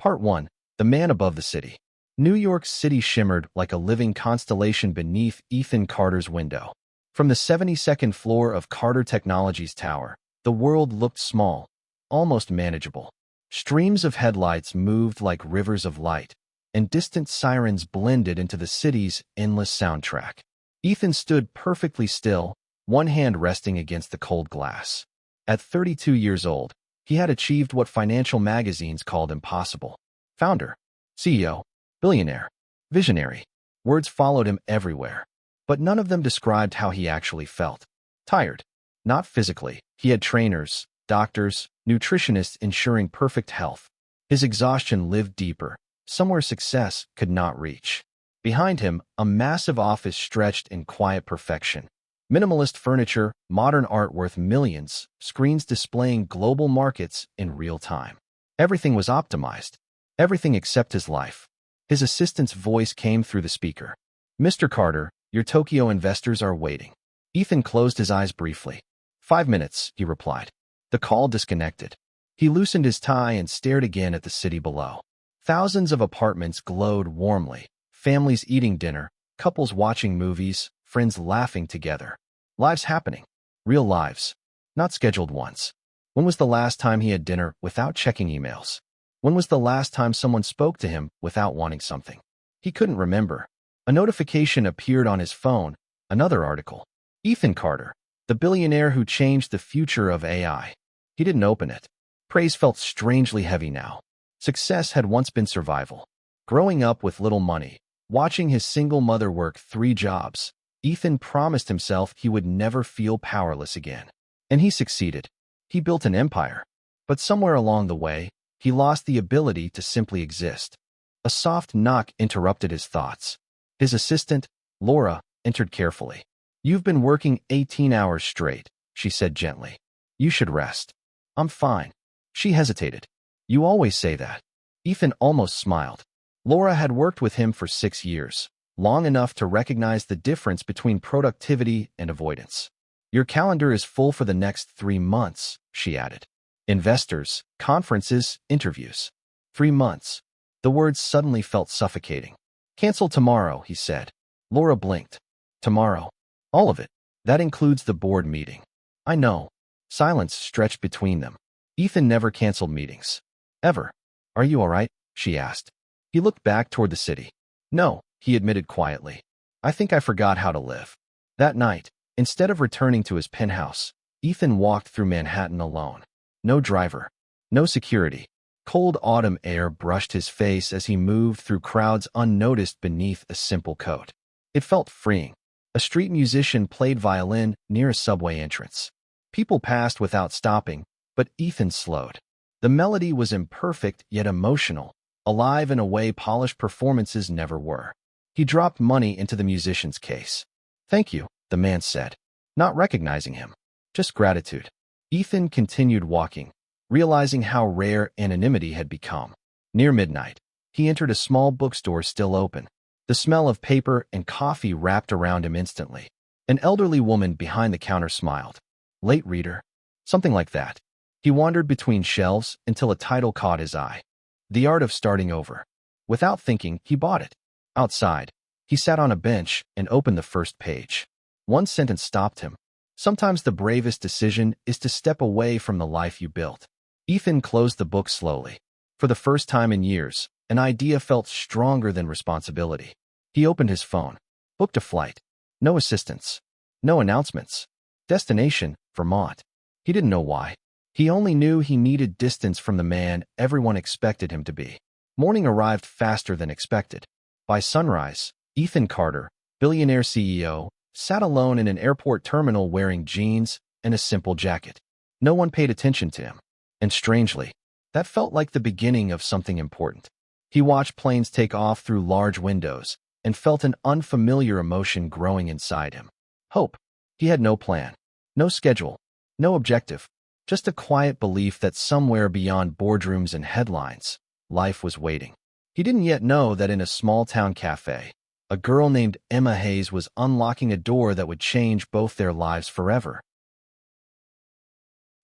Part 1. The Man Above the City. New York City shimmered like a living constellation beneath Ethan Carter's window. From the 72nd floor of Carter Technologies Tower, the world looked small, almost manageable. Streams of headlights moved like rivers of light, and distant sirens blended into the city's endless soundtrack. Ethan stood perfectly still, one hand resting against the cold glass. At 32 years old, he had achieved what financial magazines called impossible. Founder, CEO, billionaire, visionary. Words followed him everywhere, but none of them described how he actually felt. Tired. Not physically. He had trainers, doctors, nutritionists ensuring perfect health. His exhaustion lived deeper, somewhere success could not reach. Behind him, a massive office stretched in quiet perfection. Minimalist furniture, modern art worth millions, screens displaying global markets in real time. Everything was optimized. Everything except his life. His assistant's voice came through the speaker. "Mr. Carter, your Tokyo investors are waiting." Ethan closed his eyes briefly. 5 minutes, he replied. The call disconnected. He loosened his tie and stared again at the city below. Thousands of apartments glowed warmly. Families eating dinner, couples watching movies, friends laughing together. Lives happening. Real lives. Not scheduled ones. When was the last time he had dinner without checking emails? When was the last time someone spoke to him without wanting something? He couldn't remember. A notification appeared on his phone, another article. Ethan Carter, the billionaire who changed the future of AI. He didn't open it. Praise felt strangely heavy now. Success had once been survival. Growing up with little money, watching his single mother work 3 jobs, Ethan promised himself he would never feel powerless again. And he succeeded. He built an empire. But somewhere along the way, he lost the ability to simply exist. A soft knock interrupted his thoughts. His assistant, Laura, entered carefully. "You've been working 18 hours straight," she said gently. "You should rest." "I'm fine." She hesitated. "You always say that." Ethan almost smiled. Laura had worked with him for 6 years, long enough to recognize the difference between productivity and avoidance. "Your calendar is full for the next 3 months," she added. "Investors, conferences, interviews." 3 months. The words suddenly felt suffocating. "Cancel tomorrow," he said. Laura blinked. "Tomorrow? All of it? That includes the board meeting." "I know." Silence stretched between them. Ethan never canceled meetings. Ever. "Are you all right?" she asked. He looked back toward the city. "No," he admitted quietly. "I think I forgot how to live." That night, instead of returning to his penthouse, Ethan walked through Manhattan alone. No driver. No security. Cold autumn air brushed his face as he moved through crowds unnoticed beneath a simple coat. It felt freeing. A street musician played violin near a subway entrance. People passed without stopping, but Ethan slowed. The melody was imperfect yet emotional, alive in a way polished performances never were. He dropped money into the musician's case. "Thank you," the man said, not recognizing him. Just gratitude. Ethan continued walking, realizing how rare anonymity had become. Near midnight, he entered a small bookstore still open. The smell of paper and coffee wrapped around him instantly. An elderly woman behind the counter smiled. "Late reader?" Something like that. He wandered between shelves until a title caught his eye. The Art of Starting Over. Without thinking, he bought it. Outside, he sat on a bench and opened the first page. One sentence stopped him. "Sometimes the bravest decision is to step away from the life you built." Ethan closed the book slowly. For the first time in years, an idea felt stronger than responsibility. He opened his phone. Booked a flight. No assistance. No announcements. Destination, Vermont. He didn't know why. He only knew he needed distance from the man everyone expected him to be. Morning arrived faster than expected. By sunrise, Ethan Carter, billionaire CEO, sat alone in an airport terminal wearing jeans and a simple jacket. No one paid attention to him. And strangely, that felt like the beginning of something important. He watched planes take off through large windows and felt an unfamiliar emotion growing inside him. Hope. He had no plan, no schedule, no objective, just a quiet belief that somewhere beyond boardrooms and headlines, life was waiting. He didn't yet know that in a small-town café, a girl named Emma Hayes was unlocking a door that would change both their lives forever.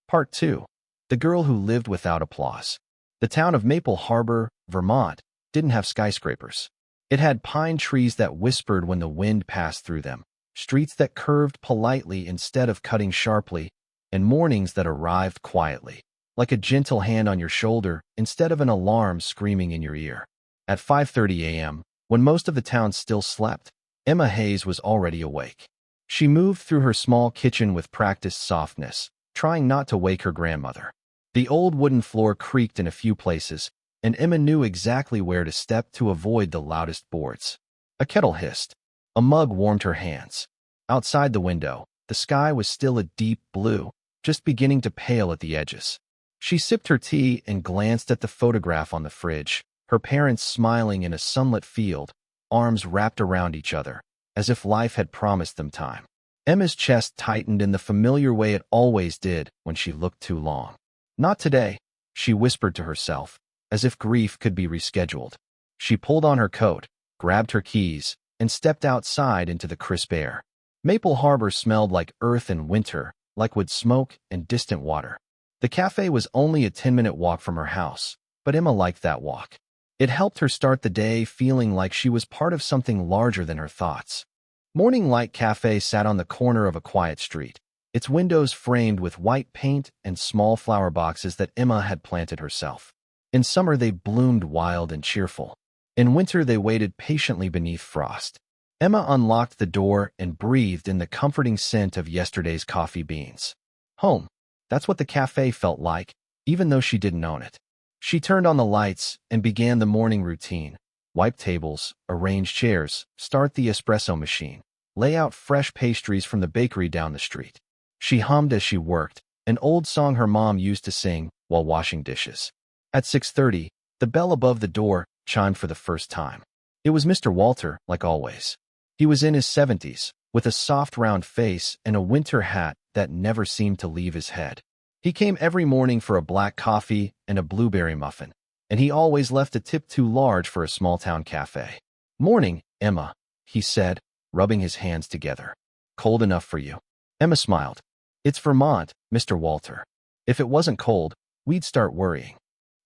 Part 2. The Girl Who Lived Without Applause. The town of Maple Harbor, Vermont, didn't have skyscrapers. It had pine trees that whispered when the wind passed through them, streets that curved politely instead of cutting sharply, and mornings that arrived quietly, like a gentle hand on your shoulder instead of an alarm screaming in your ear. At 5:30 a.m., when most of the town still slept, Emma Hayes was already awake. She moved through her small kitchen with practiced softness, trying not to wake her grandmother. The old wooden floor creaked in a few places, and Emma knew exactly where to step to avoid the loudest boards. A kettle hissed. A mug warmed her hands. Outside the window, the sky was still a deep blue, just beginning to pale at the edges. She sipped her tea and glanced at the photograph on the fridge, her parents smiling in a sunlit field, arms wrapped around each other, as if life had promised them time. Emma's chest tightened in the familiar way it always did when she looked too long. Not today, she whispered to herself, as if grief could be rescheduled. She pulled on her coat, grabbed her keys, and stepped outside into the crisp air. Maple Harbor smelled like earth and winter, like wood smoke and distant water. The cafe was only a 10-minute walk from her house, but Emma liked that walk. It helped her start the day feeling like she was part of something larger than her thoughts. Morning Light Cafe sat on the corner of a quiet street, its windows framed with white paint and small flower boxes that Emma had planted herself. In summer they bloomed wild and cheerful. In winter they waited patiently beneath frost. Emma unlocked the door and breathed in the comforting scent of yesterday's coffee beans. Home. That's what the cafe felt like, even though she didn't own it. She turned on the lights and began the morning routine. Wipe tables, arrange chairs, start the espresso machine, lay out fresh pastries from the bakery down the street. She hummed as she worked, an old song her mom used to sing while washing dishes. At 6:30, the bell above the door chimed for the first time. It was Mr. Walter, like always. He was in his 70s, with a soft round face and a winter hat that never seemed to leave his head. He came every morning for a black coffee and a blueberry muffin, and he always left a tip too large for a small-town cafe. "Morning, Emma," he said, rubbing his hands together. "Cold enough for you?" Emma smiled. "It's Vermont, Mr. Walter. If it wasn't cold, we'd start worrying."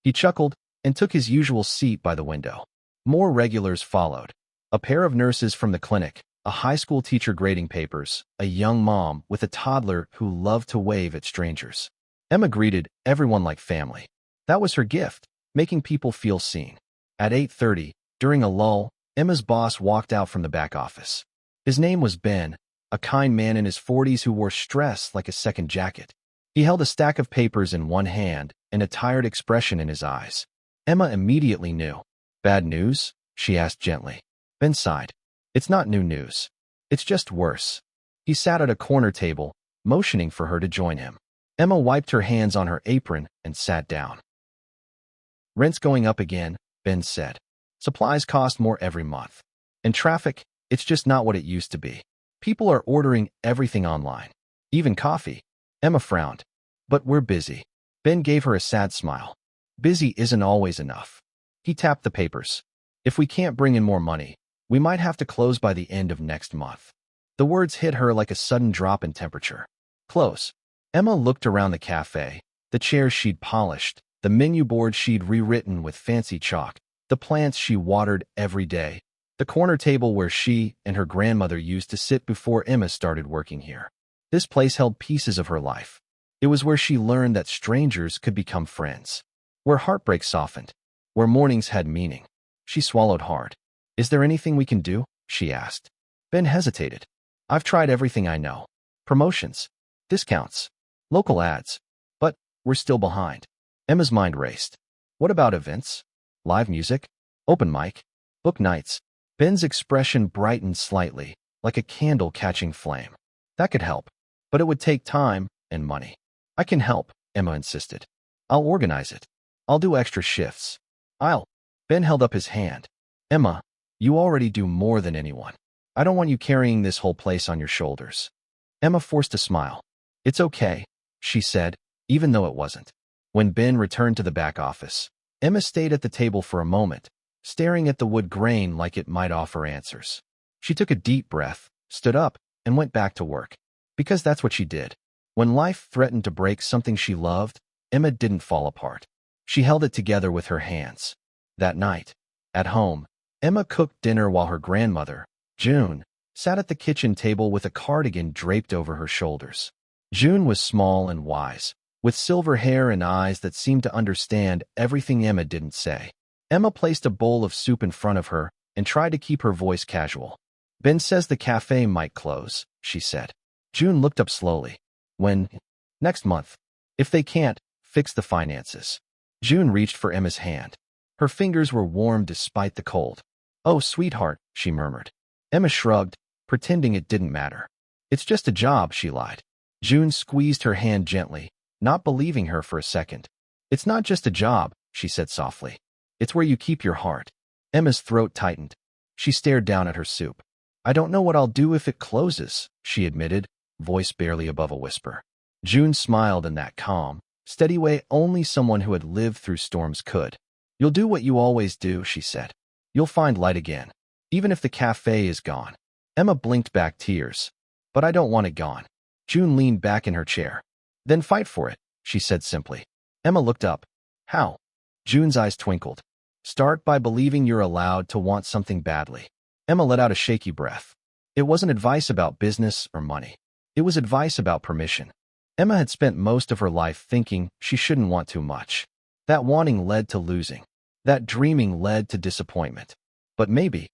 He chuckled and took his usual seat by the window. More regulars followed. A pair of nurses from the clinic, a high school teacher grading papers, a young mom with a toddler who loved to wave at strangers. Emma greeted everyone like family. That was her gift, making people feel seen. At 8:30, during a lull, Emma's boss walked out from the back office. His name was Ben, a kind man in his 40s who wore stress like a second jacket. He held a stack of papers in one hand and a tired expression in his eyes. Emma immediately knew. "Bad news?" she asked gently. Ben sighed. "It's not new news. It's just worse." He sat at a corner table, motioning for her to join him. Emma wiped her hands on her apron and sat down. "Rent's going up again," Ben said. "Supplies cost more every month. And traffic, it's just not what it used to be. People are ordering everything online. Even coffee." Emma frowned. "But we're busy." Ben gave her a sad smile. "Busy isn't always enough." He tapped the papers. "If we can't bring in more money, we might have to close by the end of next month." The words hit her like a sudden drop in temperature. Close. Emma looked around the cafe, the chairs she'd polished, the menu board she'd rewritten with fancy chalk, the plants she watered every day, the corner table where she and her grandmother used to sit before Emma started working here. This place held pieces of her life. It was where she learned that strangers could become friends, where heartbreak softened, where mornings had meaning. She swallowed hard. "Is there anything we can do?" she asked. Ben hesitated. "I've tried everything I know. Promotions, discounts, local ads. But we're still behind." Emma's mind raced. "What about events? Live music? Open mic? Book nights?" Ben's expression brightened slightly, like a candle catching flame. "That could help, but it would take time and money." "I can help," Emma insisted. "I'll organize it. I'll do extra shifts. Ben held up his hand. "Emma, you already do more than anyone. I don't want you carrying this whole place on your shoulders." Emma forced a smile. "It's okay," she said, even though it wasn't. When Ben returned to the back office, Emma stayed at the table for a moment, staring at the wood grain like it might offer answers. She took a deep breath, stood up, and went back to work. Because that's what she did. When life threatened to break something she loved, Emma didn't fall apart. She held it together with her hands. That night, at home, Emma cooked dinner while her grandmother, June, sat at the kitchen table with a cardigan draped over her shoulders. June was small and wise, with silver hair and eyes that seemed to understand everything Emma didn't say. Emma placed a bowl of soup in front of her and tried to keep her voice casual. "Ben says the cafe might close," she said. June looked up slowly. "When?" "Next month. If they can't fix the finances." June reached for Emma's hand. Her fingers were warm despite the cold. "Oh, sweetheart," she murmured. Emma shrugged, pretending it didn't matter. "It's just a job," she lied. June squeezed her hand gently, not believing her for a second. "It's not just a job," she said softly. "It's where you keep your heart." Emma's throat tightened. She stared down at her soup. "I don't know what I'll do if it closes," she admitted, voice barely above a whisper. June smiled in that calm, steady way only someone who had lived through storms could. "You'll do what you always do," she said. "You'll find light again, even if the cafe is gone." Emma blinked back tears. "But I don't want it gone." June leaned back in her chair. "Then fight for it," she said simply. Emma looked up. "How?" June's eyes twinkled. "Start by believing you're allowed to want something badly." Emma let out a shaky breath. It wasn't advice about business or money. It was advice about permission. Emma had spent most of her life thinking she shouldn't want too much. That wanting led to losing. That dreaming led to disappointment. But maybe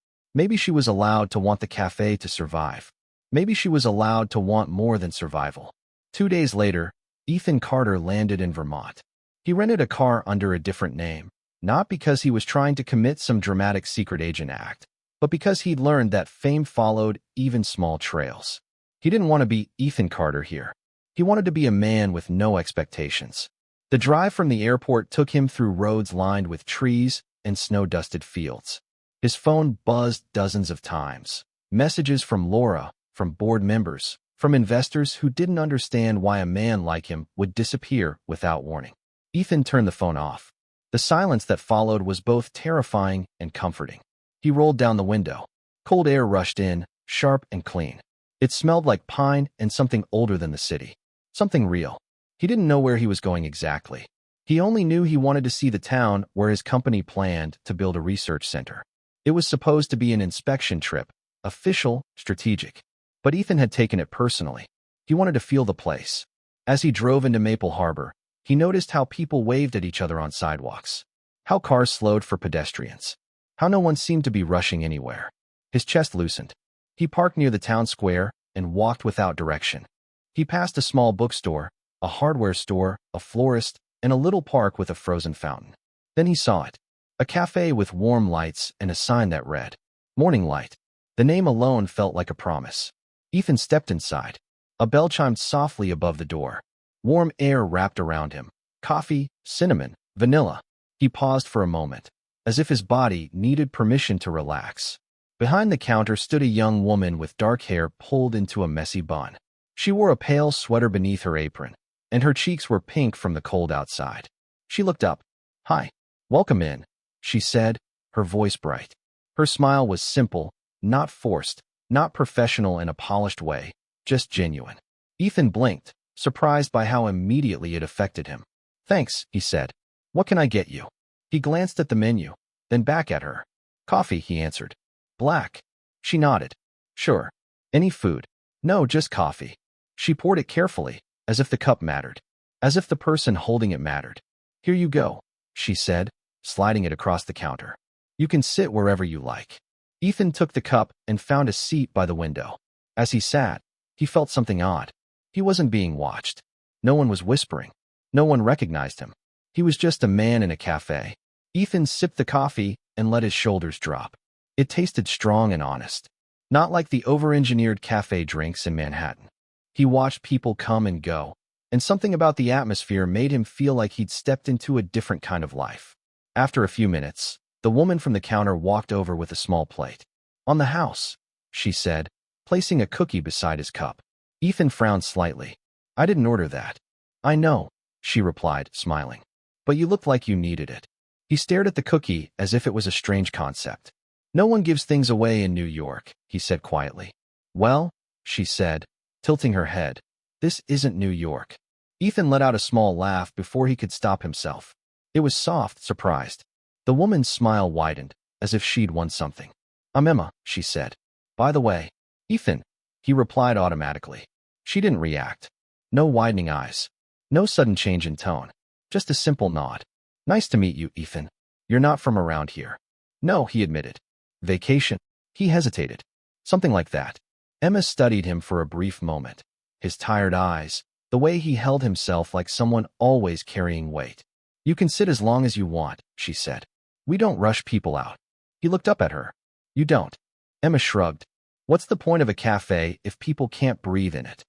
she was allowed to want the cafe to survive. Maybe she was allowed to want more than survival. 2 days later, Ethan Carter landed in Vermont. He rented a car under a different name, not because he was trying to commit some dramatic secret agent act, but because he'd learned that fame followed even small trails. He didn't want to be Ethan Carter here. He wanted to be a man with no expectations. The drive from the airport took him through roads lined with trees and snow-dusted fields. His phone buzzed dozens of times. Messages from Laura, from board members, from investors who didn't understand why a man like him would disappear without warning. Ethan turned the phone off. The silence that followed was both terrifying and comforting. He rolled down the window. Cold air rushed in, sharp and clean. It smelled like pine and something older than the city. Something real. He didn't know where he was going exactly. He only knew he wanted to see the town where his company planned to build a research center. It was supposed to be an inspection trip, official, strategic. But Ethan had taken it personally. He wanted to feel the place. As he drove into Maple Harbor, he noticed how people waved at each other on sidewalks, how cars slowed for pedestrians, how no one seemed to be rushing anywhere. His chest loosened. He parked near the town square and walked without direction. He passed a small bookstore, a hardware store, a florist, and a little park with a frozen fountain. Then he saw it. A cafe with warm lights and a sign that read, "Morning Light." The name alone felt like a promise. Ethan stepped inside. A bell chimed softly above the door. Warm air wrapped around him. Coffee, cinnamon, vanilla. He paused for a moment, as if his body needed permission to relax. Behind the counter stood a young woman with dark hair pulled into a messy bun. She wore a pale sweater beneath her apron, and her cheeks were pink from the cold outside. She looked up. "Hi. Welcome in," she said, her voice bright. Her smile was simple, not forced, not professional in a polished way, just genuine. Ethan blinked, surprised by how immediately it affected him. "Thanks," he said. "What can I get you?" He glanced at the menu, then back at her. "Coffee," he answered. "Black." She nodded. "Sure. Any food?" "No, just coffee." She poured it carefully, as if the cup mattered, as if the person holding it mattered. "Here you go," she said, sliding it across the counter. "You can sit wherever you like." Ethan took the cup and found a seat by the window. As he sat, he felt something odd. He wasn't being watched. No one was whispering. No one recognized him. He was just a man in a cafe. Ethan sipped the coffee and let his shoulders drop. It tasted strong and honest, not like the over-engineered cafe drinks in Manhattan. He watched people come and go, and something about the atmosphere made him feel like he'd stepped into a different kind of life. After a few minutes, the woman from the counter walked over with a small plate. "On the house," she said, placing a cookie beside his cup. Ethan frowned slightly. "I didn't order that." "I know," she replied, smiling. "But you looked like you needed it." He stared at the cookie as if it was a strange concept. "No one gives things away in New York," he said quietly. "Well," she said, tilting her head, "this isn't New York." Ethan let out a small laugh before he could stop himself. It was soft, surprised. The woman's smile widened, as if she'd won something. "I'm Emma," she said. "By the way, Ethan," he replied automatically. She didn't react. No widening eyes. No sudden change in tone. Just a simple nod. "Nice to meet you, Ethan. You're not from around here." "No," he admitted. "Vacation?" He hesitated. "Something like that." Emma studied him for a brief moment. His tired eyes, the way he held himself like someone always carrying weight. "You can sit as long as you want," she said. "We don't rush people out." He looked up at her. "You don't?" Emma shrugged. "What's the point of a cafe if people can't breathe in it?"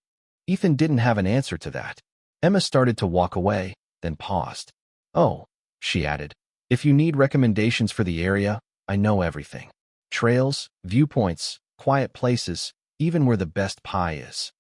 Ethan didn't have an answer to that. Emma started to walk away, then paused. "Oh," she added, "if you need recommendations for the area, I know everything. Trails, viewpoints, quiet places, even where the best pie is."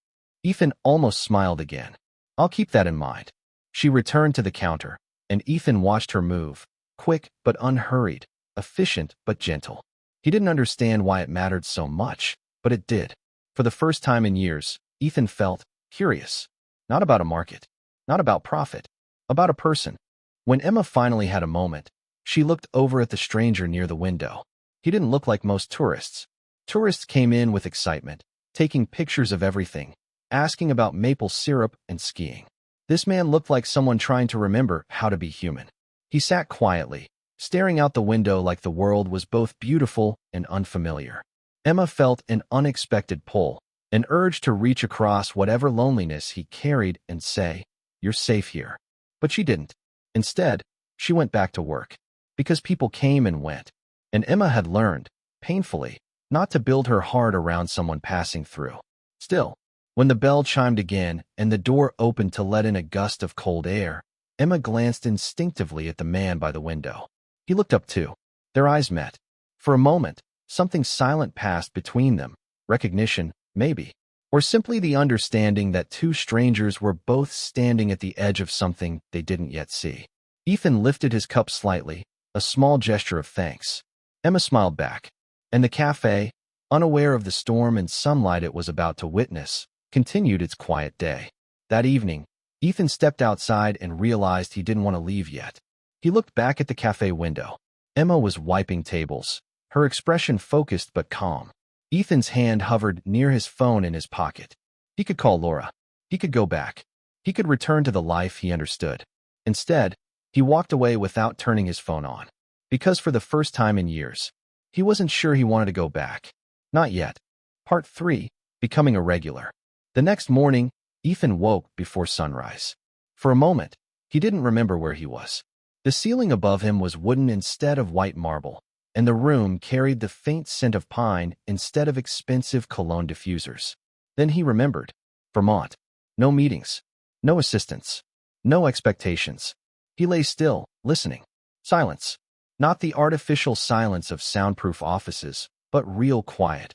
Ethan almost smiled again. "I'll keep that in mind." She returned to the counter, and Ethan watched her move, quick but unhurried, efficient but gentle. He didn't understand why it mattered so much, but it did. For the first time in years, Ethan felt curious. Not about a market, not about profit, about a person. When Emma finally had a moment, she looked over at the stranger near the window. He didn't look like most tourists. Tourists came in with excitement, taking pictures of everything, asking about maple syrup and skiing. This man looked like someone trying to remember how to be human. He sat quietly, staring out the window like the world was both beautiful and unfamiliar. Emma felt an unexpected pull, an urge to reach across whatever loneliness he carried and say, "You're safe here." But she didn't. Instead, she went back to work. Because people came and went. And Emma had learned, painfully, not to build her heart around someone passing through. Still, when the bell chimed again and the door opened to let in a gust of cold air, Emma glanced instinctively at the man by the window. He looked up too. Their eyes met. For a moment, something silent passed between them. Recognition, maybe. Or simply the understanding that two strangers were both standing at the edge of something they didn't yet see. Ethan lifted his cup slightly, a small gesture of thanks. Emma smiled back. And the cafe, unaware of the storm and sunlight it was about to witness, continued its quiet day. That evening, Ethan stepped outside and realized he didn't want to leave yet. He looked back at the cafe window. Emma was wiping tables, her expression focused but calm. Ethan's hand hovered near his phone in his pocket. He could call Laura. He could go back. He could return to the life he understood. Instead, he walked away without turning his phone on. Because for the first time in years, he wasn't sure he wanted to go back. Not yet. Part 3. Becoming a regular. The next morning, Ethan woke before sunrise. For a moment, he didn't remember where he was. The ceiling above him was wooden instead of white marble, and the room carried the faint scent of pine instead of expensive cologne diffusers. Then he remembered. Vermont. No meetings. No assistants. No expectations. He lay still, listening. Silence. Not the artificial silence of soundproof offices, but real quiet.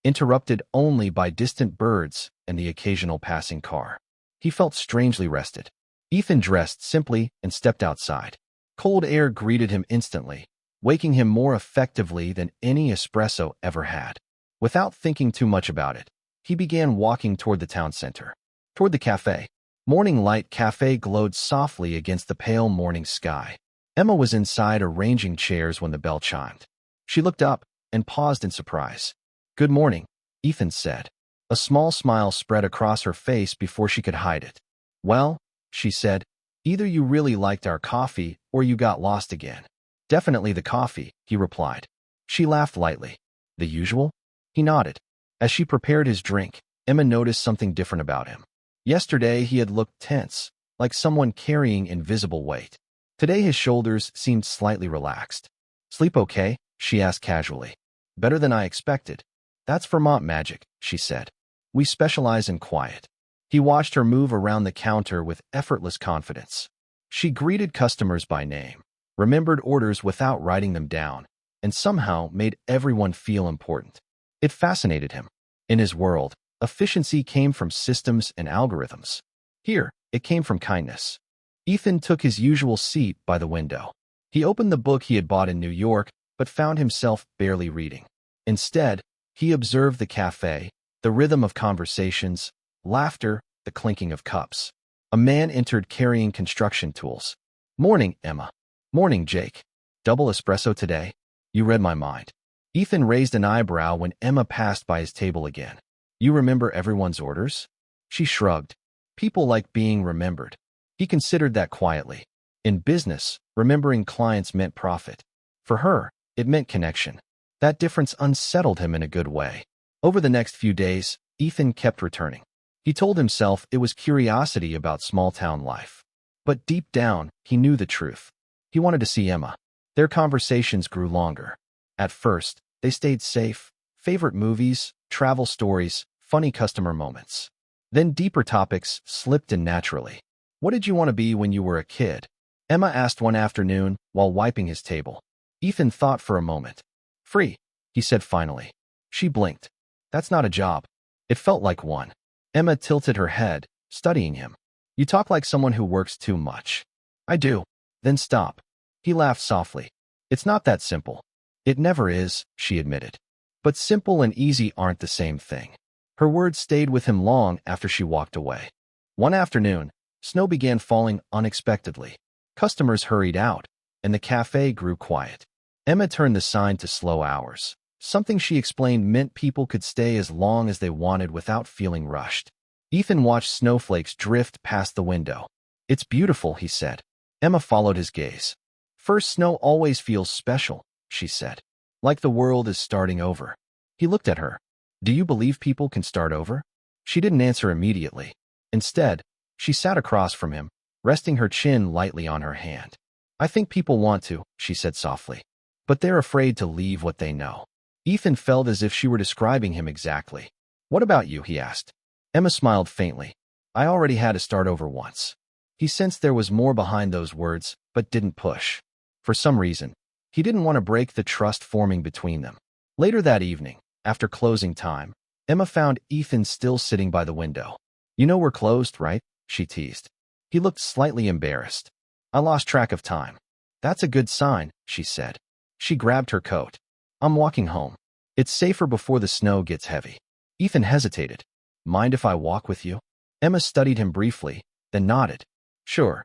Interrupted only by distant birds and the occasional passing car. He felt strangely rested. Ethan dressed simply and stepped outside. Cold air greeted him instantly, waking him more effectively than any espresso ever had. Without thinking too much about it, he began walking toward the town center, toward the cafe. Morning Light Cafe glowed softly against the pale morning sky. Emma was inside arranging chairs when the bell chimed. She looked up and paused in surprise. "Good morning," Ethan said. A small smile spread across her face before she could hide it. "Well," she said, "either you really liked our coffee or you got lost again." "Definitely the coffee," he replied. She laughed lightly. "The usual?" He nodded. As she prepared his drink, Emma noticed something different about him. Yesterday he had looked tense, like someone carrying invisible weight. Today his shoulders seemed slightly relaxed. "Sleep okay?" she asked casually. "Better than I expected." "That's Vermont magic," she said. "We specialize in quiet." He watched her move around the counter with effortless confidence. She greeted customers by name, remembered orders without writing them down, and somehow made everyone feel important. It fascinated him. In his world, efficiency came from systems and algorithms. Here, it came from kindness. Ethan took his usual seat by the window. He opened the book he had bought in New York, but found himself barely reading. Instead, he observed the cafe, the rhythm of conversations, laughter, the clinking of cups. A man entered carrying construction tools. "Morning, Emma." "Morning, Jake." Double espresso today? You read my mind. Ethan raised an eyebrow when Emma passed by his table again. You remember everyone's orders? She shrugged. People like being remembered. He considered that quietly. In business, remembering clients meant profit. For her, it meant connection. That difference unsettled him in a good way. Over the next few days, Ethan kept returning. He told himself it was curiosity about small-town life. But deep down, he knew the truth. He wanted to see Emma. Their conversations grew longer. At first, they stayed safe. Favorite movies, travel stories, funny customer moments. Then deeper topics slipped in naturally. What did you want to be when you were a kid? Emma asked one afternoon while wiping his table. Ethan thought for a moment. Free, he said finally. She blinked. That's not a job. It felt like one. Emma tilted her head, studying him. You talk like someone who works too much. I do. Then stop. He laughed softly. It's not that simple. It never is, she admitted. But simple and easy aren't the same thing. Her words stayed with him long after she walked away. One afternoon, snow began falling unexpectedly. Customers hurried out, and the cafe grew quiet. Emma turned the sign to slow hours. Something she explained meant people could stay as long as they wanted without feeling rushed. Ethan watched snowflakes drift past the window. It's beautiful, he said. Emma followed his gaze. First snow always feels special, she said. Like the world is starting over. He looked at her. Do you believe people can start over? She didn't answer immediately. Instead, she sat across from him, resting her chin lightly on her hand. I think people want to, she said softly. But they're afraid to leave what they know. Ethan felt as if she were describing him exactly. What about you, he asked. Emma smiled faintly. I already had to start over once. He sensed there was more behind those words, but didn't push. For some reason, he didn't want to break the trust forming between them. Later that evening, after closing time, Emma found Ethan still sitting by the window. You know we're closed, right? She teased. He looked slightly embarrassed. I lost track of time. That's a good sign, she said. She grabbed her coat. I'm walking home. It's safer before the snow gets heavy. Ethan hesitated. Mind if I walk with you? Emma studied him briefly, then nodded. Sure.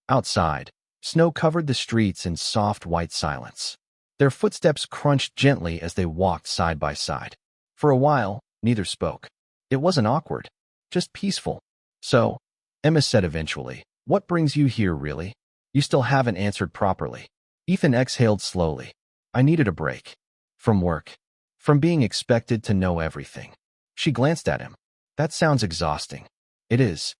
Outside, snow covered the streets in soft white silence. Their footsteps crunched gently as they walked side by side. For a while, neither spoke. It wasn't awkward, just peaceful. So, Emma said eventually, what brings you here, really? You still haven't answered properly. Ethan exhaled slowly. I needed a break. From work. From being expected to know everything. She glanced at him. That sounds exhausting. It is.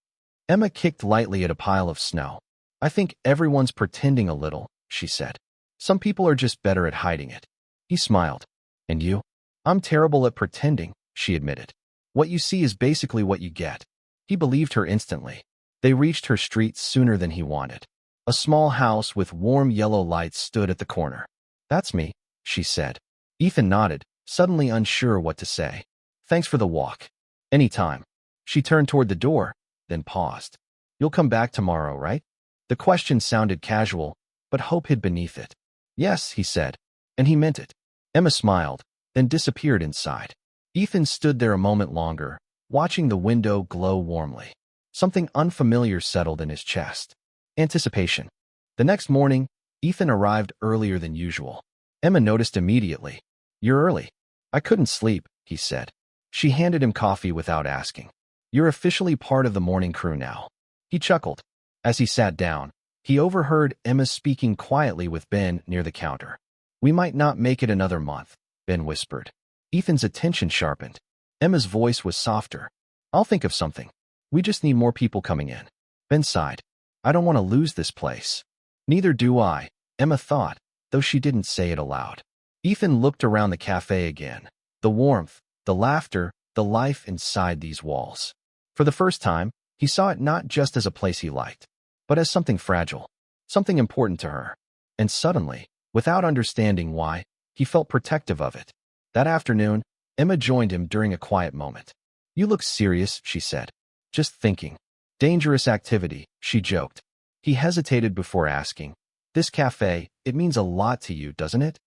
Emma kicked lightly at a pile of snow. I think everyone's pretending a little, she said. Some people are just better at hiding it. He smiled. And you? I'm terrible at pretending, she admitted. What you see is basically what you get. He believed her instantly. They reached her street sooner than he wanted. A small house with warm yellow lights stood at the corner. That's me, she said. Ethan nodded, suddenly unsure what to say. Thanks for the walk. Anytime. She turned toward the door, then paused. You'll come back tomorrow, right? The question sounded casual, but hope hid beneath it. Yes, he said, and he meant it. Emma smiled, then disappeared inside. Ethan stood there a moment longer, watching the window glow warmly. Something unfamiliar settled in his chest. Anticipation. The next morning, Ethan arrived earlier than usual. Emma noticed immediately. You're early. I couldn't sleep, he said. She handed him coffee without asking. You're officially part of the morning crew now. He chuckled. As he sat down, he overheard Emma speaking quietly with Ben near the counter. We might not make it another month, Ben whispered. Ethan's attention sharpened. Emma's voice was softer. I'll think of something. We just need more people coming in. Ben sighed. I don't want to lose this place. Neither do I, Emma thought, though she didn't say it aloud. Ethan looked around the cafe again. The warmth, the laughter, the life inside these walls. For the first time, he saw it not just as a place he liked, but as something fragile, something important to her. And suddenly, without understanding why, he felt protective of it. That afternoon, Emma joined him during a quiet moment. You look serious, she said. Just thinking. Dangerous activity, she joked. He hesitated before asking. This cafe, it means a lot to you, doesn't it?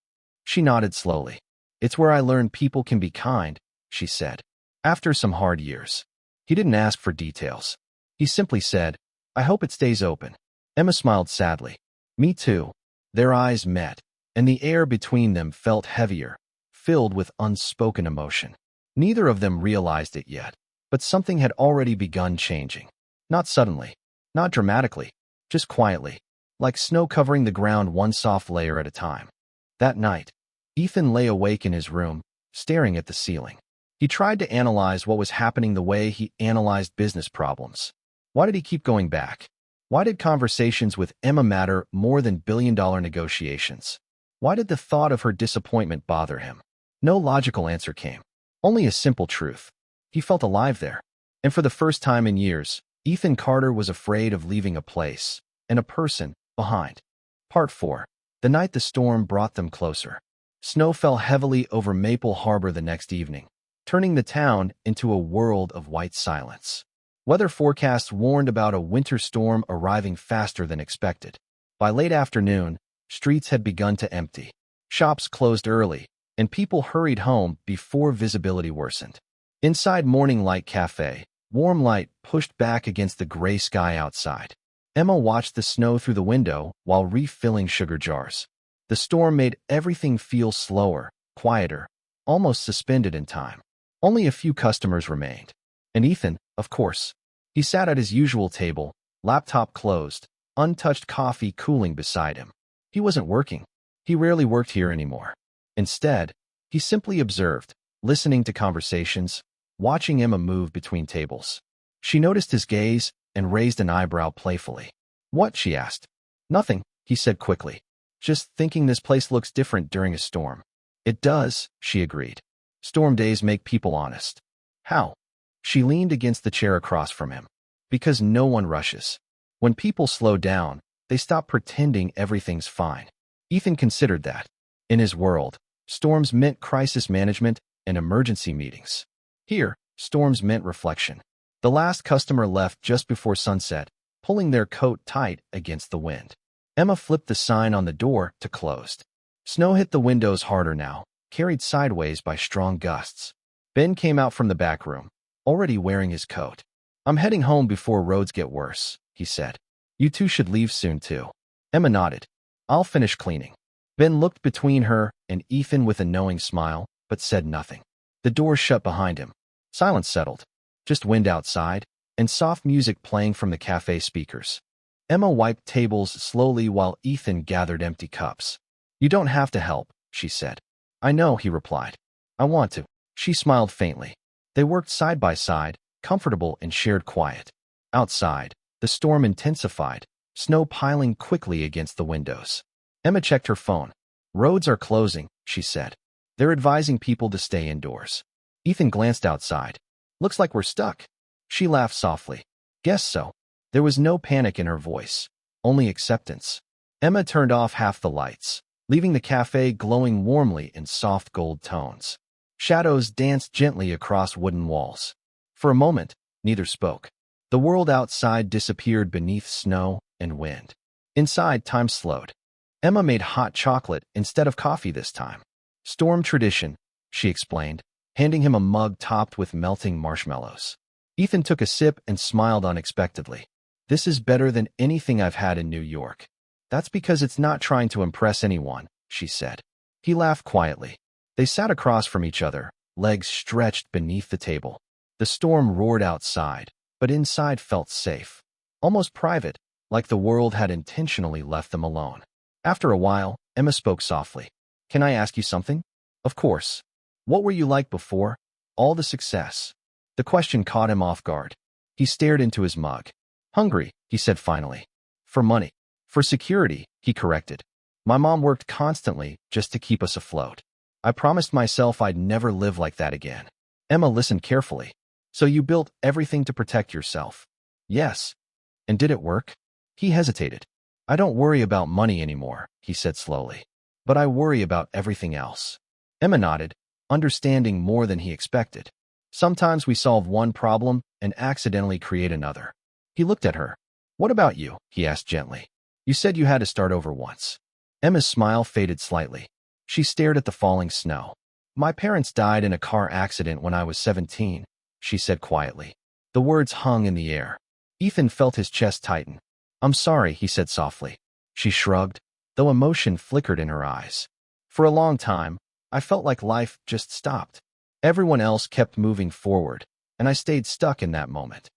She nodded slowly. It's where I learned people can be kind, she said. After some hard years. He didn't ask for details. He simply said, I hope it stays open. Emma smiled sadly. Me too. Their eyes met. and the air between them felt heavier, filled with unspoken emotion. Neither of them realized it yet, but something had already begun changing. Not suddenly, not dramatically, just quietly, like snow covering the ground one soft layer at a time. That night, Ethan lay awake in his room, staring at the ceiling. He tried to analyze what was happening the way he analyzed business problems. Why did he keep going back? Why did conversations with Emma matter more than billion-dollar negotiations? Why did the thought of her disappointment bother him? No logical answer came. Only a simple truth. He felt alive there. And for the first time in years, Ethan Carter was afraid of leaving a place, and a person, behind. Part 4. The night the storm brought them closer. Snow fell heavily over Maple Harbor the next evening, turning the town into a world of white silence. Weather forecasts warned about a winter storm arriving faster than expected. By late afternoon, streets had begun to empty. Shops closed early, and people hurried home before visibility worsened. Inside Morning Light Cafe, warm light pushed back against the gray sky outside. Emma watched the snow through the window while refilling sugar jars. The storm made everything feel slower, quieter, almost suspended in time. Only a few customers remained. And Ethan, of course. He sat at his usual table, laptop closed, untouched coffee cooling beside him. He wasn't working. He rarely worked here anymore. Instead, he simply observed, listening to conversations, watching Emma move between tables. She noticed his gaze and raised an eyebrow playfully. "What?" she asked. "Nothing," he said quickly. "Just thinking this place looks different during a storm." "It does," she agreed. "Storm days make people honest." "How?" She leaned against the chair across from him. "Because no one rushes. When people slow down, they stop pretending everything's fine." Ethan considered that. In his world, storms meant crisis management and emergency meetings. Here, storms meant reflection. The last customer left just before sunset, pulling their coat tight against the wind. Emma flipped the sign on the door to closed. Snow hit the windows harder now, carried sideways by strong gusts. Ben came out from the back room, already wearing his coat. "I'm heading home before roads get worse," he said. "You two should leave soon, too." Emma nodded. "I'll finish cleaning." Ben looked between her and Ethan with a knowing smile, but said nothing. The door shut behind him. Silence settled. Just wind outside, and soft music playing from the cafe speakers. Emma wiped tables slowly while Ethan gathered empty cups. "You don't have to help," she said. "I know," he replied. "I want to." She smiled faintly. They worked side by side, comfortable in shared quiet. Outside, the storm intensified, snow piling quickly against the windows. Emma checked her phone. "Roads are closing," she said. "They're advising people to stay indoors." Ethan glanced outside. "Looks like we're stuck." She laughed softly. "Guess so." There was no panic in her voice, only acceptance. Emma turned off half the lights, leaving the cafe glowing warmly in soft gold tones. Shadows danced gently across wooden walls. For a moment, neither spoke. The world outside disappeared beneath snow and wind. Inside, time slowed. Emma made hot chocolate instead of coffee this time. "Storm tradition," she explained, handing him a mug topped with melting marshmallows. Ethan took a sip and smiled unexpectedly. "This is better than anything I've had in New York." "That's because it's not trying to impress anyone," she said. He laughed quietly. They sat across from each other, legs stretched beneath the table. The storm roared outside, but inside felt safe. Almost private, like the world had intentionally left them alone. After a while, Emma spoke softly. "Can I ask you something?" "Of course." "What were you like before all the success?" The question caught him off guard. He stared into his mug. "Hungry," he said finally. "For money." "For security," he corrected. "My mom worked constantly just to keep us afloat. I promised myself I'd never live like that again." Emma listened carefully. "So you built everything to protect yourself?" "Yes." "And did it work?" He hesitated. "I don't worry about money anymore," he said slowly. "But I worry about everything else." Emma nodded, understanding more than he expected. "Sometimes we solve one problem and accidentally create another." He looked at her. "What about you?" he asked gently. "You said you had to start over once." Emma's smile faded slightly. She stared at the falling snow. "My parents died in a car accident when I was 17, she said quietly. The words hung in the air. Ethan felt his chest tighten. "I'm sorry," he said softly. She shrugged. though emotion flickered in her eyes. For a long time, I felt like life just stopped. Everyone else kept moving forward, and I stayed stuck in that moment.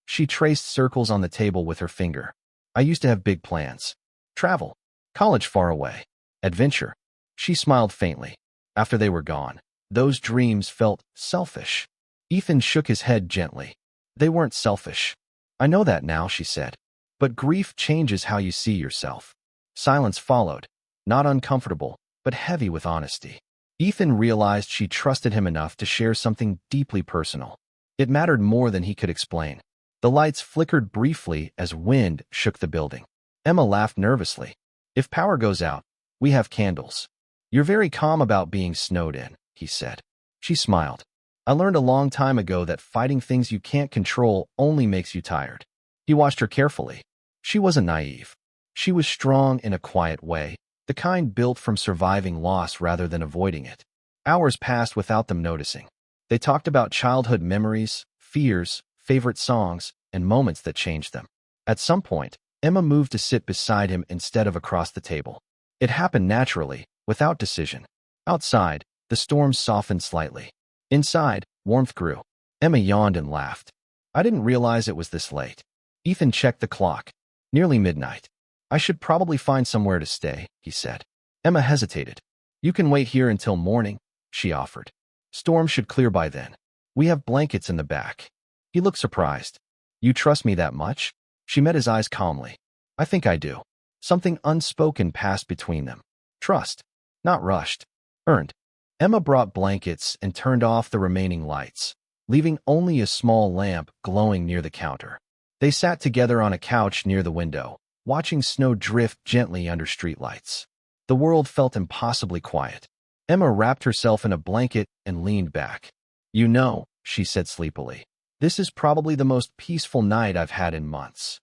She traced circles on the table with her finger. I used to have big plans. Travel. College far away. Adventure. She smiled faintly. After they were gone, those dreams felt selfish. Ethan shook his head gently. They weren't selfish. I know that now, she said. But grief changes how you see yourself. Silence followed, not uncomfortable, but heavy with honesty. Ethan realized she trusted him enough to share something deeply personal. It mattered more than he could explain. The lights flickered briefly as wind shook the building. Emma laughed nervously. If power goes out, we have candles. You're very calm about being snowed in, he said. She smiled. I learned a long time ago that fighting things you can't control only makes you tired. He watched her carefully. She wasn't naive. She was strong in a quiet way, the kind built from surviving loss rather than avoiding it. Hours passed without them noticing. They talked about childhood memories, fears, favorite songs, and moments that changed them. At some point, Emma moved to sit beside him instead of across the table. It happened naturally, without decision. Outside, the storm softened slightly. Inside, warmth grew. Emma yawned and laughed. I didn't realize it was this late. Ethan checked the clock. Nearly midnight. I should probably find somewhere to stay, he said. Emma hesitated. You can wait here until morning, she offered. Storm should clear by then. We have blankets in the back. He looked surprised. You trust me that much? She met his eyes calmly. I think I do. Something unspoken passed between them. Trust. Not rushed. Earned. Emma brought blankets and turned off the remaining lights, leaving only a small lamp glowing near the counter. They sat together on a couch near the window, watching snow drift gently under streetlights. The world felt impossibly quiet. Emma wrapped herself in a blanket and leaned back. You know, she said sleepily, this is probably the most peaceful night I've had in months.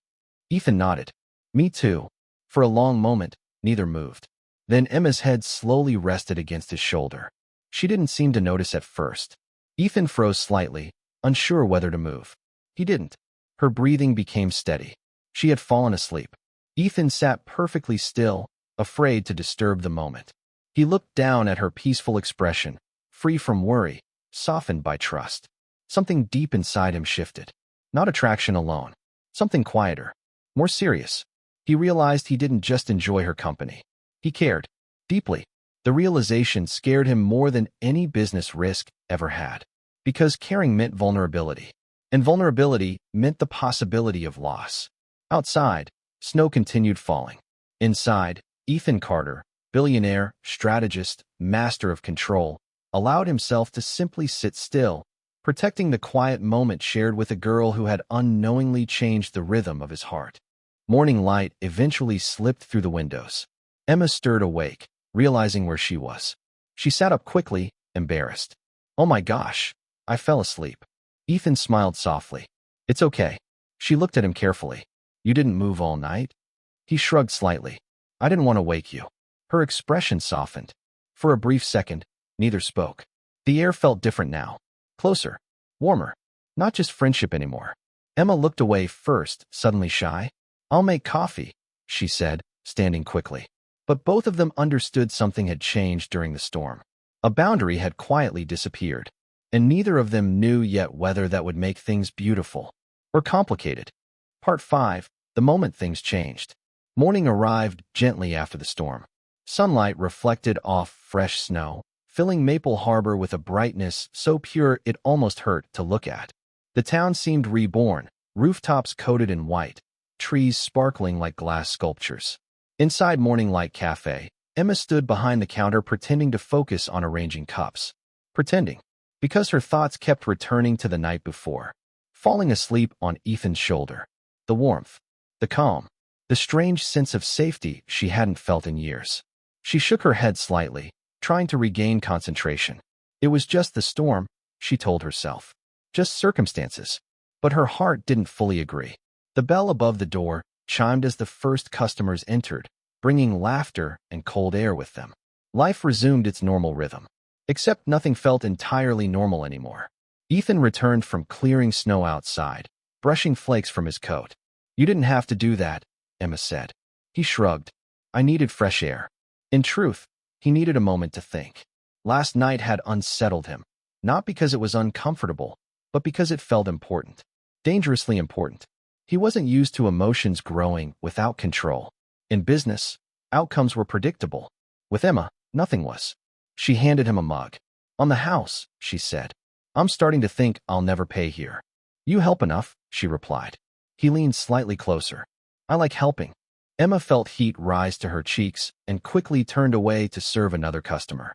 Ethan nodded. Me too. For a long moment, neither moved. Then Emma's head slowly rested against his shoulder. She didn't seem to notice at first. Ethan froze slightly, unsure whether to move. He didn't. Her breathing became steady. She had fallen asleep. Ethan sat perfectly still, afraid to disturb the moment. He looked down at her peaceful expression, free from worry, softened by trust. Something deep inside him shifted. Not attraction alone. Something quieter. More serious. He realized he didn't just enjoy her company. He cared. Deeply. The realization scared him more than any business risk ever had. Because caring meant vulnerability. And vulnerability meant the possibility of loss. Outside, snow continued falling. Inside, Ethan Carter, billionaire, strategist, master of control, allowed himself to simply sit still, protecting the quiet moment shared with a girl who had unknowingly changed the rhythm of his heart. Morning light eventually slipped through the windows. Emma stirred awake, realizing where she was. She sat up quickly, embarrassed. Oh my gosh, I fell asleep. Ethan smiled softly. It's okay. She looked at him carefully. You didn't move all night? He shrugged slightly. I didn't want to wake you. Her expression softened. For a brief second, neither spoke. The air felt different now. Closer. Warmer. Not just friendship anymore. Emma looked away first, suddenly shy. I'll make coffee, she said, standing quickly. But both of them understood something had changed during the storm. A boundary had quietly disappeared, and neither of them knew yet whether that would make things beautiful or complicated. Part 5. The moment things changed. Morning arrived gently after the storm. Sunlight reflected off fresh snow, filling Maple Harbor with a brightness so pure it almost hurt to look at. The town seemed reborn, rooftops coated in white, trees sparkling like glass sculptures. Inside Morning Light Cafe, Emma stood behind the counter pretending to focus on arranging cups. Pretending, because her thoughts kept returning to the night before, falling asleep on Ethan's shoulder. The warmth, the calm, the strange sense of safety she hadn't felt in years. She shook her head slightly, trying to regain concentration. It was just the storm, she told herself. Just circumstances. But her heart didn't fully agree. The bell above the door chimed as the first customers entered, bringing laughter and cold air with them. Life resumed its normal rhythm. Except nothing felt entirely normal anymore. Ethan returned from clearing snow outside, brushing flakes from his coat. You didn't have to do that, Emma said. He shrugged. I needed fresh air. In truth, he needed a moment to think. Last night had unsettled him, not because it was uncomfortable, but because it felt important. Dangerously important. He wasn't used to emotions growing without control. In business, outcomes were predictable. With Emma, nothing was. She handed him a mug. On the house, she said. I'm starting to think I'll never pay here. You help enough, she replied. He leaned slightly closer. I like helping. Emma felt heat rise to her cheeks and quickly turned away to serve another customer.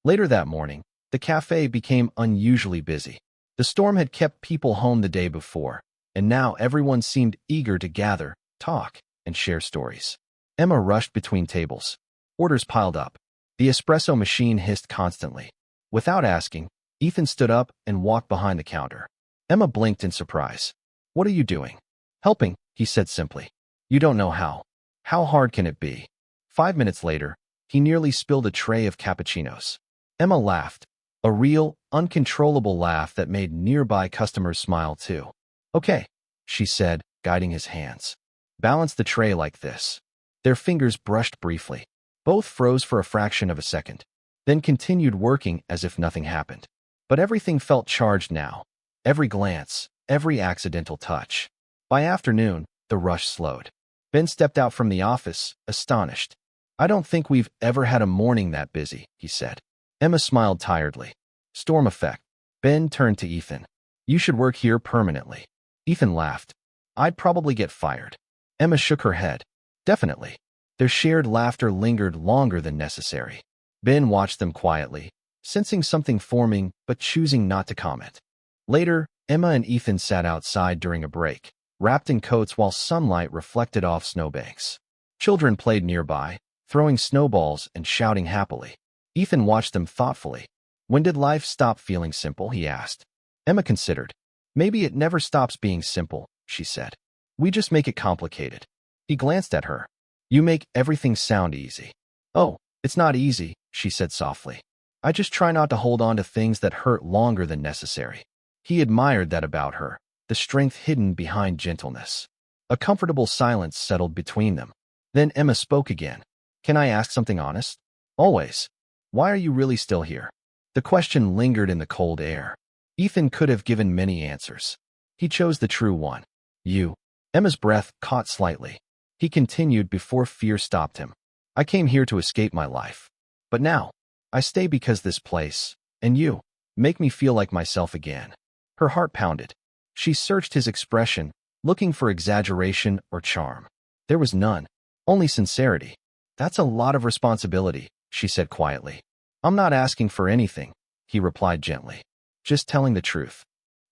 Later that morning, the cafe became unusually busy. The storm had kept people home the day before, and now everyone seemed eager to gather, talk, and share stories. Emma rushed between tables. Orders piled up. The espresso machine hissed constantly. Without asking, Ethan stood up and walked behind the counter. Emma blinked in surprise. What are you doing? Helping, he said simply. You don't know how. How hard can it be? 5 minutes later, he nearly spilled a tray of cappuccinos. Emma laughed, a real, uncontrollable laugh that made nearby customers smile too. Okay, she said, guiding his hands. Balance the tray like this. Their fingers brushed briefly. Both froze for a fraction of a second, then continued working as if nothing happened. But everything felt charged now. Every glance, every accidental touch. By afternoon, the rush slowed. Ben stepped out from the office, astonished. I don't think we've ever had a morning that busy, he said. Emma smiled tiredly. Storm effect. Ben turned to Ethan. You should work here permanently. Ethan laughed. I'd probably get fired. Emma shook her head. Definitely. Their shared laughter lingered longer than necessary. Ben watched them quietly, sensing something forming but choosing not to comment. Later, Emma and Ethan sat outside during a break, wrapped in coats while sunlight reflected off snowbanks. Children played nearby, throwing snowballs and shouting happily. Ethan watched them thoughtfully. When did life stop feeling simple, he asked. Emma considered. Maybe it never stops being simple, she said. We just make it complicated. He glanced at her. You make everything sound easy. Oh, it's not easy, she said softly. I just try not to hold on to things that hurt longer than necessary. He admired that about her, the strength hidden behind gentleness. A comfortable silence settled between them. Then Emma spoke again. Can I ask something honest? Always. Why are you really still here? The question lingered in the cold air. Ethan could have given many answers. He chose the true one. You. Emma's breath caught slightly. He continued before fear stopped him. I came here to escape my life. But now, I stay because this place, and you, make me feel like myself again. Her heart pounded. She searched his expression, looking for exaggeration or charm. There was none, only sincerity. That's a lot of responsibility, she said quietly. I'm not asking for anything, he replied gently. Just telling the truth.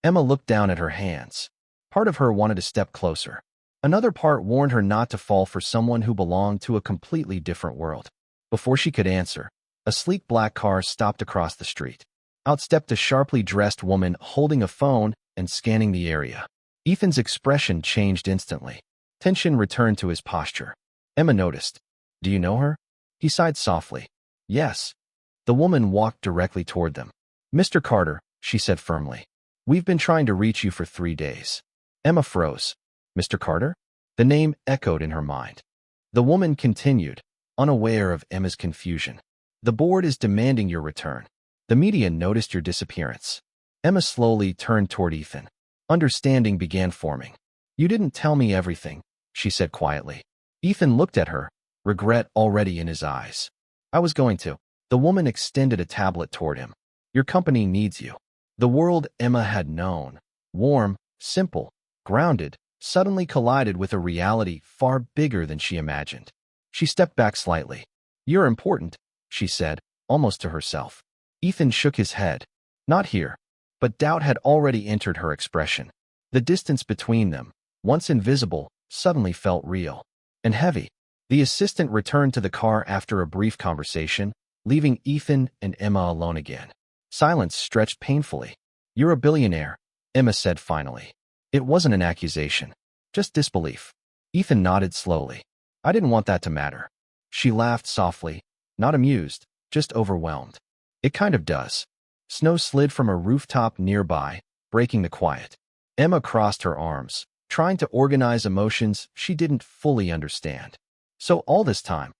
Emma looked down at her hands. Part of her wanted to step closer. Another part warned her not to fall for someone who belonged to a completely different world. Before she could answer, a sleek black car stopped across the street. Out stepped a sharply dressed woman holding a phone and scanning the area. Ethan's expression changed instantly. Tension returned to his posture. Emma noticed. Do you know her? He sighed softly. Yes. The woman walked directly toward them. Mr. Carter, she said firmly. We've been trying to reach you for 3 days. Emma froze. Mr. Carter? The name echoed in her mind. The woman continued, unaware of Emma's confusion. The board is demanding your return. The media noticed your disappearance. Emma slowly turned toward Ethan. Understanding began forming. You didn't tell me everything, she said quietly. Ethan looked at her, regret already in his eyes. I was going to. The woman extended a tablet toward him. Your company needs you. The world Emma had known, warm, simple, grounded, suddenly collided with a reality far bigger than she imagined. She stepped back slightly. You're important, she said, almost to herself. Ethan shook his head. Not here. But doubt had already entered her expression. The distance between them, once invisible, suddenly felt real and heavy. The assistant returned to the car after a brief conversation, leaving Ethan and Emma alone again. Silence stretched painfully. You're a billionaire, Emma said finally. It wasn't an accusation, just disbelief. Ethan nodded slowly. I didn't want that to matter. She laughed softly, not amused, just overwhelmed. It kind of does. Snow slid from a rooftop nearby, breaking the quiet. Emma crossed her arms, trying to organize emotions she didn't fully understand. So all this time,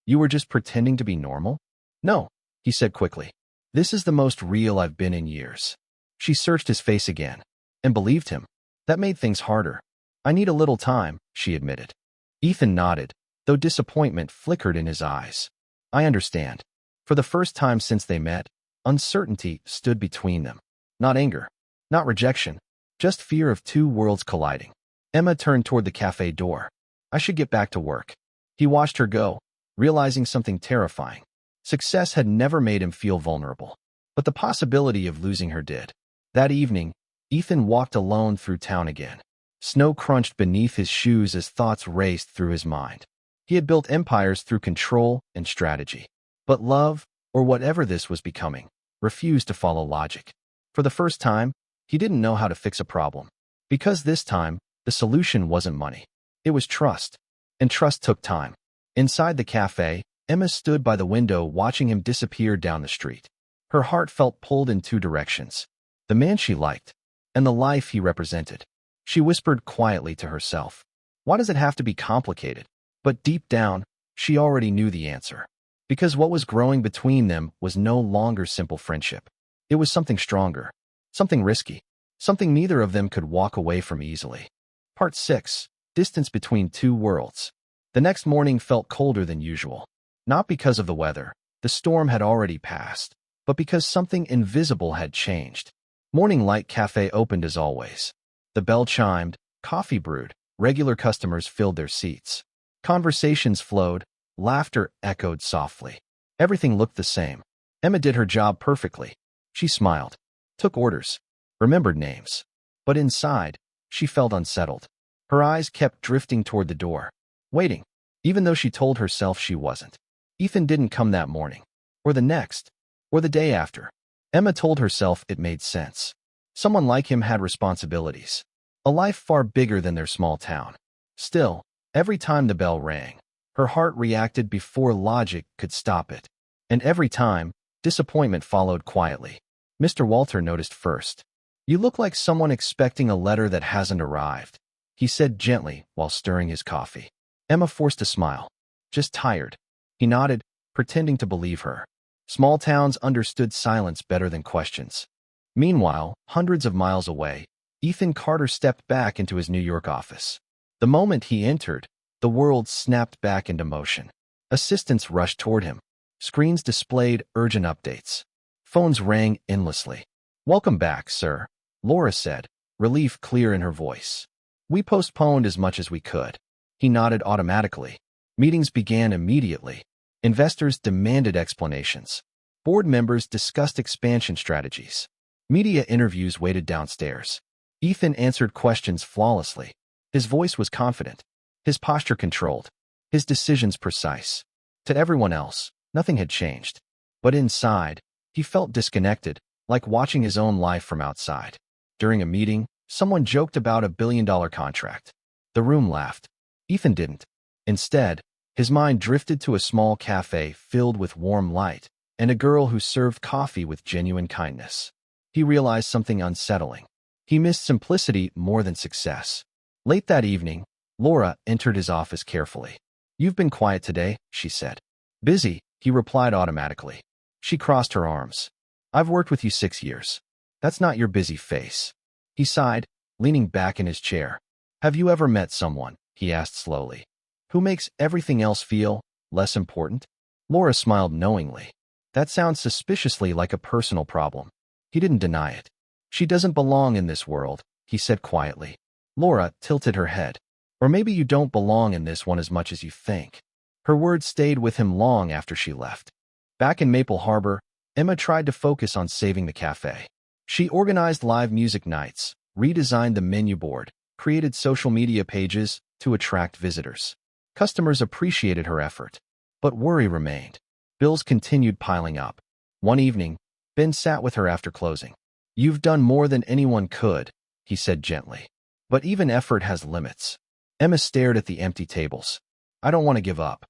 You were just pretending to be normal? No, he said quickly. This is the most real I've been in years. She searched his face again and believed him. That made things harder. I need a little time, she admitted. Ethan nodded, though disappointment flickered in his eyes. I understand. For the first time since they met, uncertainty stood between them. Not anger, not rejection, just fear of two worlds colliding. Emma turned toward the cafe door. I should get back to work. He watched her go, realizing something terrifying. Success had never made him feel vulnerable, but the possibility of losing her did. That evening, Ethan walked alone through town again. Snow crunched beneath his shoes as thoughts raced through his mind. He had built empires through control and strategy. But love, or whatever this was becoming, refused to follow logic. For the first time, he didn't know how to fix a problem. Because this time, the solution wasn't money. It was trust. And trust took time. Inside the cafe, Emma stood by the window watching him disappear down the street. Her heart felt pulled in two directions. The man she liked, and the life he represented. She whispered quietly to herself, why does it have to be complicated? But deep down, she already knew the answer. Because what was growing between them was no longer simple friendship. It was something stronger, something risky, something neither of them could walk away from easily. Part 6. Distance between two worlds. The next morning felt colder than usual. Not because of the weather, the storm had already passed, but because something invisible had changed. Morning Light Cafe opened as always. The bell chimed, coffee brewed, regular customers filled their seats. Conversations flowed, laughter echoed softly. Everything looked the same. Emma did her job perfectly. She smiled, took orders, remembered names. But inside, she felt unsettled. Her eyes kept drifting toward the door, waiting, even though she told herself she wasn't. Ethan didn't come that morning, or the next, or the day after. Emma told herself it made sense. Someone like him had responsibilities, a life far bigger than their small town. Still, every time the bell rang, her heart reacted before logic could stop it. And every time, disappointment followed quietly. Mr. Walter noticed first. You look like someone expecting a letter that hasn't arrived, he said gently while stirring his coffee. Emma forced a smile. Just tired. He nodded, pretending to believe her. Small towns understood silence better than questions. Meanwhile, hundreds of miles away, Ethan Carter stepped back into his New York office. The moment he entered, the world snapped back into motion. Assistants rushed toward him. Screens displayed urgent updates. Phones rang endlessly. Welcome back, sir, Laura said, relief clear in her voice. We postponed as much as we could. He nodded automatically. Meetings began immediately. Investors demanded explanations. Board members discussed expansion strategies. Media interviews waited downstairs. Ethan answered questions flawlessly. His voice was confident. His posture controlled. His decisions precise. To everyone else, nothing had changed. But inside, he felt disconnected, like watching his own life from outside. During a meeting, someone joked about a billion-dollar contract. The room laughed. Ethan didn't. Instead, his mind drifted to a small cafe filled with warm light and a girl who served coffee with genuine kindness. He realized something unsettling. He missed simplicity more than success. Late that evening, Laura entered his office carefully. You've been quiet today, she said. Busy, he replied automatically. She crossed her arms. I've worked with you 6 years. That's not your busy face. He sighed, leaning back in his chair. Have you ever met someone, he asked slowly, who makes everything else feel less important? Laura smiled knowingly. That sounds suspiciously like a personal problem. He didn't deny it. She doesn't belong in this world, he said quietly. Laura tilted her head. Or maybe you don't belong in this one as much as you think. Her words stayed with him long after she left. Back in Maple Harbor, Emma tried to focus on saving the cafe. She organized live music nights, redesigned the menu board, created social media pages to attract visitors. Customers appreciated her effort, but worry remained. Bills continued piling up. One evening, Ben sat with her after closing. You've done more than anyone could, he said gently. But even effort has limits. Emma stared at the empty tables. I don't want to give up.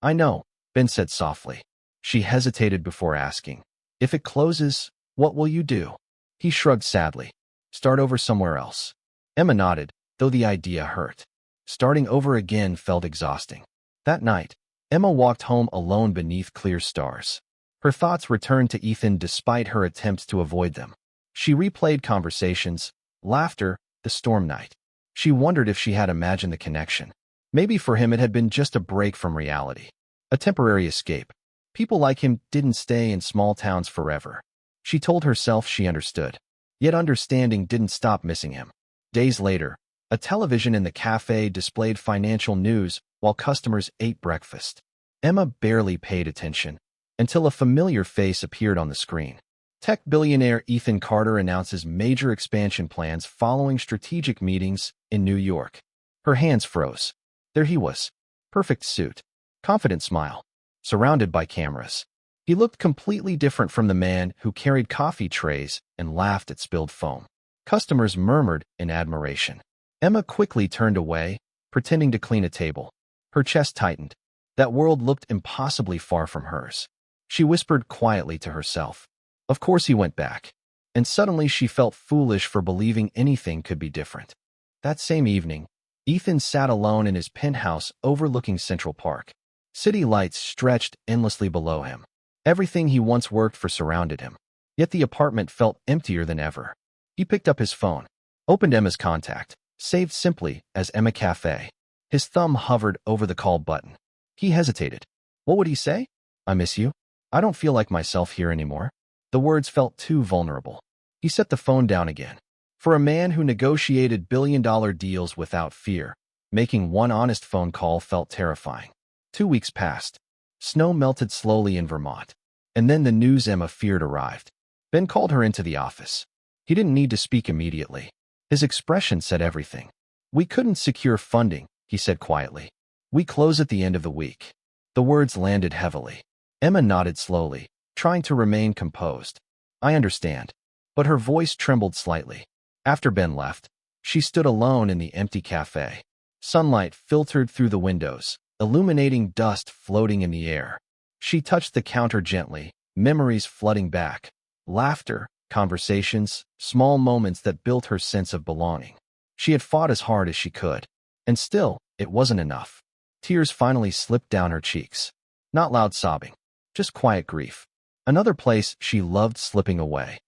I know, Ben said softly. She hesitated before asking. If it closes, what will you do? He shrugged sadly. Start over somewhere else. Emma nodded, though the idea hurt. Starting over again felt exhausting. That night, Emma walked home alone beneath clear stars. Her thoughts returned to Ethan despite her attempts to avoid them. She replayed conversations, laughter, the storm night. She wondered if she had imagined the connection. Maybe for him it had been just a break from reality. A temporary escape. People like him didn't stay in small towns forever. She told herself she understood. Yet understanding didn't stop missing him. Days later, a television in the cafe displayed financial news while customers ate breakfast. Emma barely paid attention until a familiar face appeared on the screen. Tech billionaire Ethan Carter announces major expansion plans following strategic meetings in New York. Her hands froze. There he was. Perfect suit. Confident smile. Surrounded by cameras. He looked completely different from the man who carried coffee trays and laughed at spilled foam. Customers murmured in admiration. Emma quickly turned away, pretending to clean a table. Her chest tightened. That world looked impossibly far from hers. She whispered quietly to herself. Of course he went back. And suddenly she felt foolish for believing anything could be different. That same evening, Ethan sat alone in his penthouse overlooking Central Park. City lights stretched endlessly below him. Everything he once worked for surrounded him. Yet the apartment felt emptier than ever. He picked up his phone, opened Emma's contact, saved simply as Emma Cafe. His thumb hovered over the call button. He hesitated. What would he say? I miss you. I don't feel like myself here anymore. The words felt too vulnerable. He set the phone down again. For a man who negotiated billion-dollar deals without fear, making one honest phone call felt terrifying. 2 weeks passed. Snow melted slowly in Vermont. And then the news Emma feared arrived. Ben called her into the office. He didn't need to speak immediately. His expression said everything. We couldn't secure funding, he said quietly. We close at the end of the week. The words landed heavily. Emma nodded slowly, trying to remain composed. I understand. But her voice trembled slightly. After Ben left, she stood alone in the empty cafe. Sunlight filtered through the windows, illuminating dust floating in the air. She touched the counter gently, memories flooding back. Laughter, conversations, small moments that built her sense of belonging. She had fought as hard as she could. And still, it wasn't enough. Tears finally slipped down her cheeks. Not loud sobbing, just quiet grief. Another place she loved slipping away.